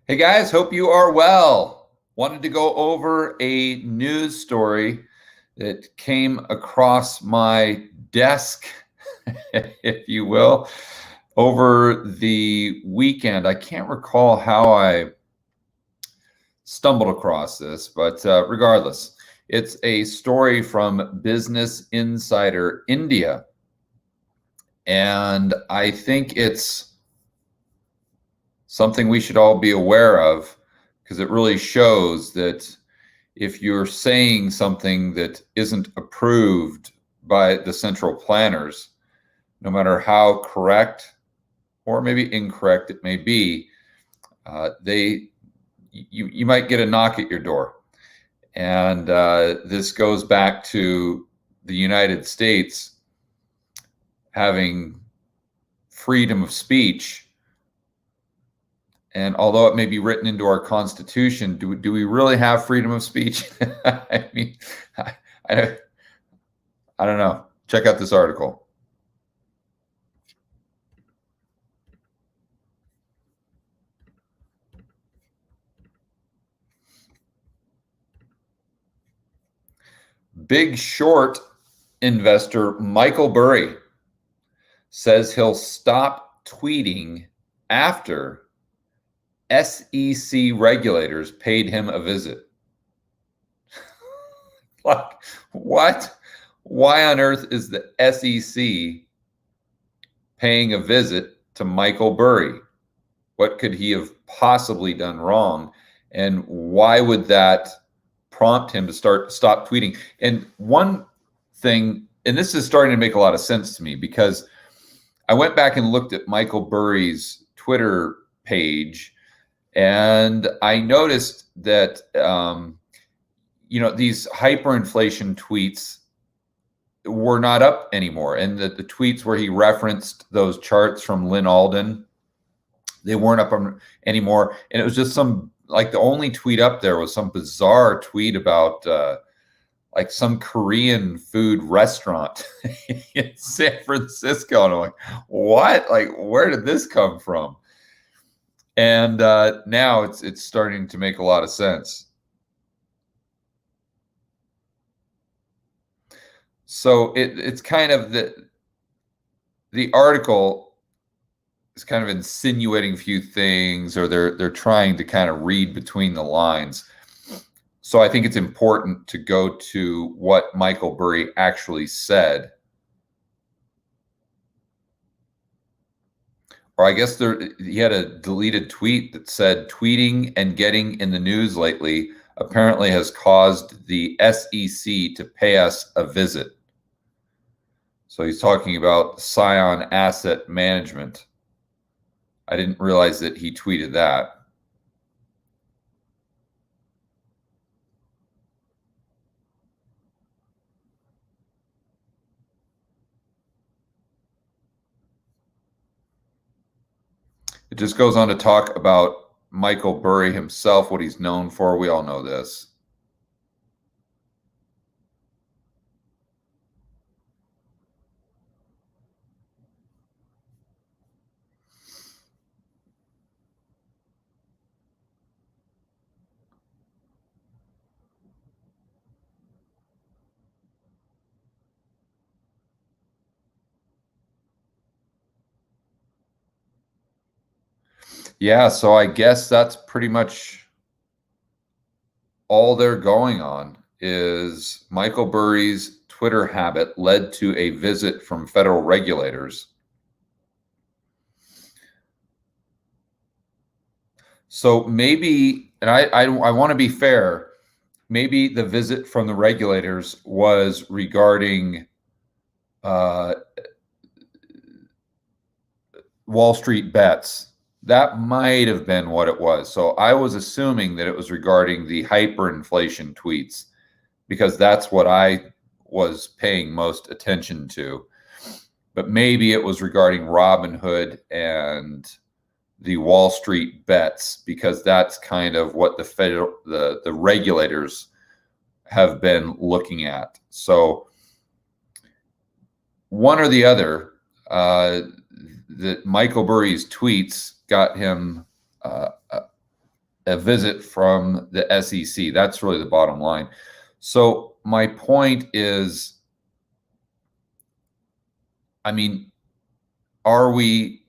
Hey guys, hope you are well. Wanted to go over a news story that came across my desk, if you will, over the weekend. I can't recall how I stumbled across this, but regardless, it's a story from Business Insider India. And I think it's something we should all be aware of because it really shows that if you're saying something that isn't approved by the central planners, no matter how correct or maybe incorrect it may be, you might get a knock at your door. And this goes back to the United States having freedom of speech. And although it may be written into our Constitution, do we really have freedom of speech? I mean, I, I don't know. Check out this article. Big Short investor Michael Burry says he'll stop tweeting after SEC regulators paid him a visit. Like, what? Why on earth is the SEC paying a visit to Michael Burry? What could he have possibly done wrong? And why would that prompt him to stop tweeting? And one thing, and this is starting to make a lot of sense to me, because I went back and looked at Michael Burry's Twitter page, and I noticed that these hyperinflation tweets were not up anymore, and that the tweets where he referenced those charts from Lynn Alden, they weren't up anymore. And it was just the only tweet up there was some bizarre tweet about like some Korean food restaurant in San Francisco. And I'm like, what? Like, where did this come from? And now it's starting to make a lot of sense. So it's kind of the article is kind of insinuating a few things, or they're trying to kind of read between the lines. So I think it's important to go to what Michael Burry actually said. Or I guess he had a deleted tweet that said, "Tweeting and getting in the news lately apparently has caused the SEC to pay us a visit." So he's talking about Scion Asset Management. I didn't realize that he tweeted that. It just goes on to talk about Michael Burry himself, what he's known for. We all know this. Yeah, so I guess that's pretty much all they're going on is Michael Burry's Twitter habit led to a visit from federal regulators. So maybe, and I want to be fair, maybe the visit from the regulators was regarding Wall Street bets. That might have been what it was. So I was assuming that it was regarding the hyperinflation tweets, because that's what I was paying most attention to. But maybe it was regarding Robinhood and the Wall Street bets, because that's kind of what the regulators have been looking at. So one or the other, that Michael Burry's tweets got him a visit from the SEC. That's really the bottom line. So my point is, I mean, are we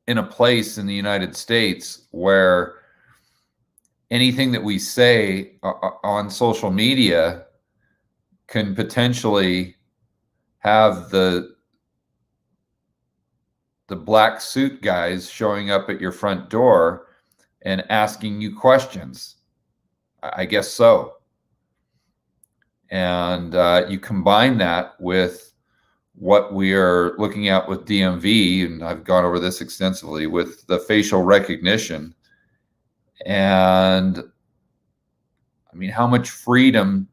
in a place in the United States where anything that we say on social media can potentially have the black suit guys showing up at your front door and asking you questions? I guess so. And you combine that with what we are looking at with DMV, and I've gone over this extensively, with the facial recognition. And I mean, how much freedom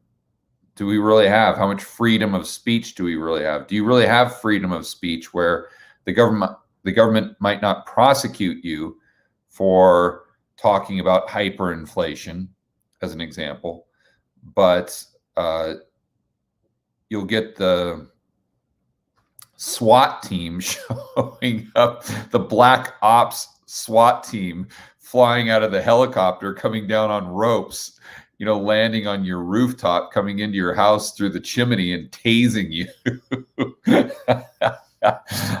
do we really have? How much freedom of speech do we really have? Do you really have freedom of speech where the government might not prosecute you for talking about hyperinflation, as an example, but you'll get the SWAT team showing up, the black ops SWAT team flying out of the helicopter, coming down on ropes, landing on your rooftop, coming into your house through the chimney and tasing you.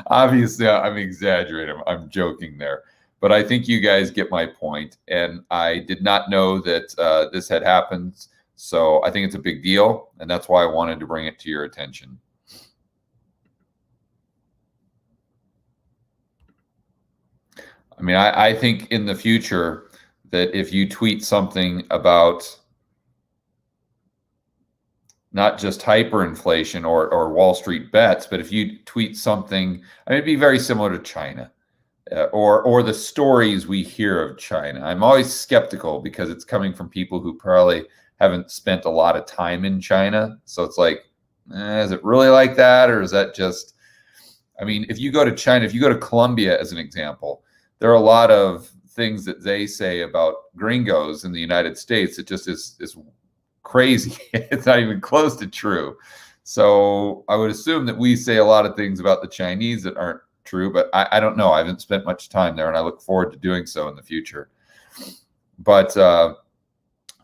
Obviously, I'm exaggerating. I'm joking there. But I think you guys get my point. And I did not know that this had happened. So I think it's a big deal. And that's why I wanted to bring it to your attention. I mean, I think in the future that if you tweet something about not just hyperinflation or Wall Street bets, but if you tweet something, I mean, it'd be very similar to China or the stories we hear of China. I'm always skeptical because it's coming from people who probably haven't spent a lot of time in China. So it's like, is it really like that? Or is that just, I mean, if you go to China, if you go to Colombia as an example, there are a lot of things that they say about gringos in the United States. It just is crazy. It's not even close to true. So I would assume that we say a lot of things about the Chinese that aren't true, but I don't know. I haven't spent much time there, and I look forward to doing so in the future. But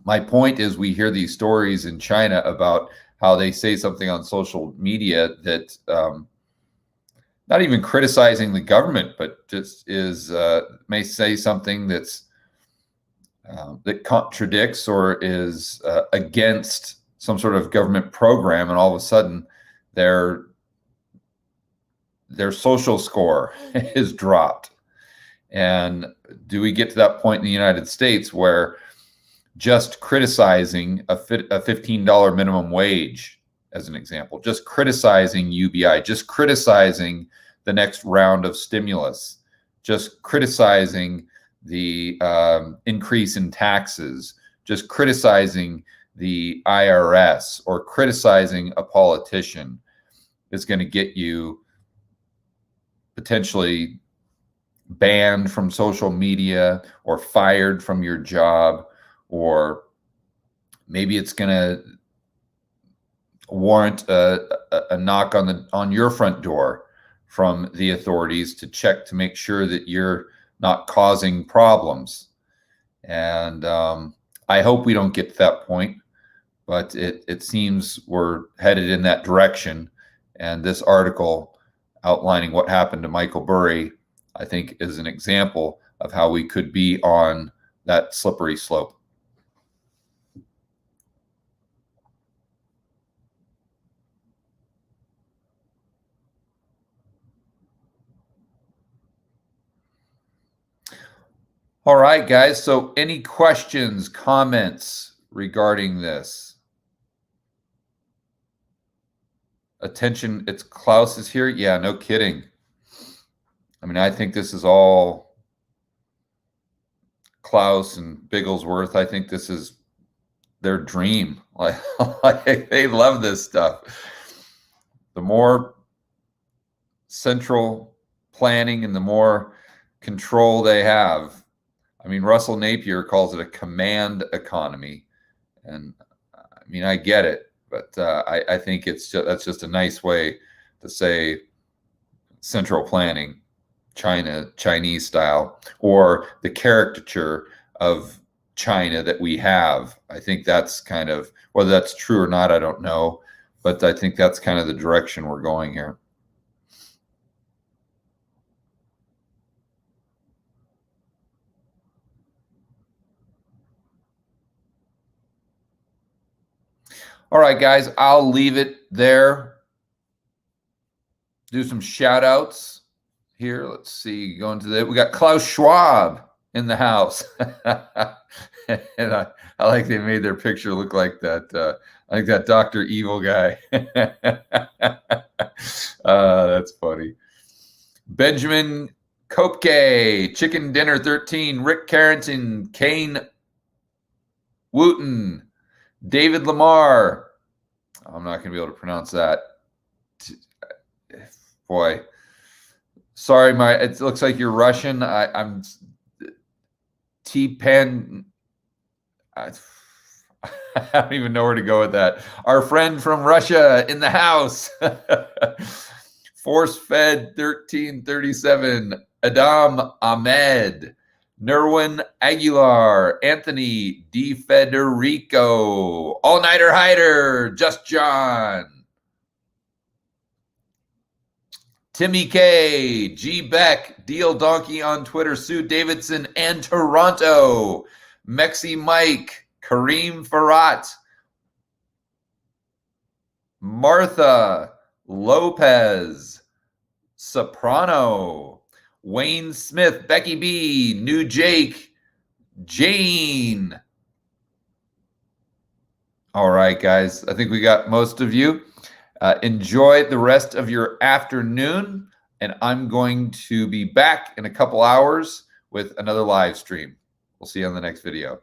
my point is, we hear these stories in China about how they say something on social media that not even criticizing the government, but just is may say something that's that contradicts or is against some sort of government program, and all of a sudden their social score is dropped. And do we get to that point in the United States where just criticizing a $15 minimum wage, as an example, just criticizing UBI, just criticizing the next round of stimulus, just criticizing the increase in taxes, just criticizing the IRS or criticizing a politician is going to get you potentially banned from social media or fired from your job, or maybe it's going to warrant a knock on your front door from the authorities to check to make sure that you're not causing problems. And I hope we don't get to that point, but it seems we're headed in that direction. And this article outlining what happened to Michael Burry, I think, is an example of how we could be on that slippery slope. All right, guys. So any questions, comments regarding this? Attention, it's Klaus is here. Yeah, no kidding. I mean, I think this is all Klaus and Bigglesworth. I think this is their dream. Like they love this stuff. The more central planning and the more control they have. I mean, Russell Napier calls it a command economy. And I mean, I get it, but I think that's just a nice way to say central planning, Chinese style, or the caricature of China that we have. I think that's kind of, whether that's true or not, I don't know, but I think that's kind of the direction we're going here. All right, guys, I'll leave it there. Do some shout outs here. Let's see, going to the, we got Klaus Schwab in the house. And I like they made their picture look like that. I think that Dr. Evil guy. That's funny. Benjamin Kopke, Chicken Dinner 13, Rick Carrington, Kane Wooten, David Lamar. I'm not going to be able to pronounce that. Boy. Sorry, it looks like you're Russian. I'm T-Pen. I don't even know where to go with that. Our friend from Russia in the house. Force-fed 1337. Adam Ahmed. Nerwin Aguilar. Anthony Di Federico. All-Nighter Hider. Just John. Timmy K, G Beck, Deal Donkey on Twitter, Sue Davidson, and Toronto, Mexi Mike, Kareem Farrat, Martha, Lopez, Soprano, Wayne Smith, Becky B, New Jake, Jane. All right, guys, I think we got most of you. Enjoy the rest of your afternoon, and I'm going to be back in a couple hours with another live stream. We'll see you on the next video.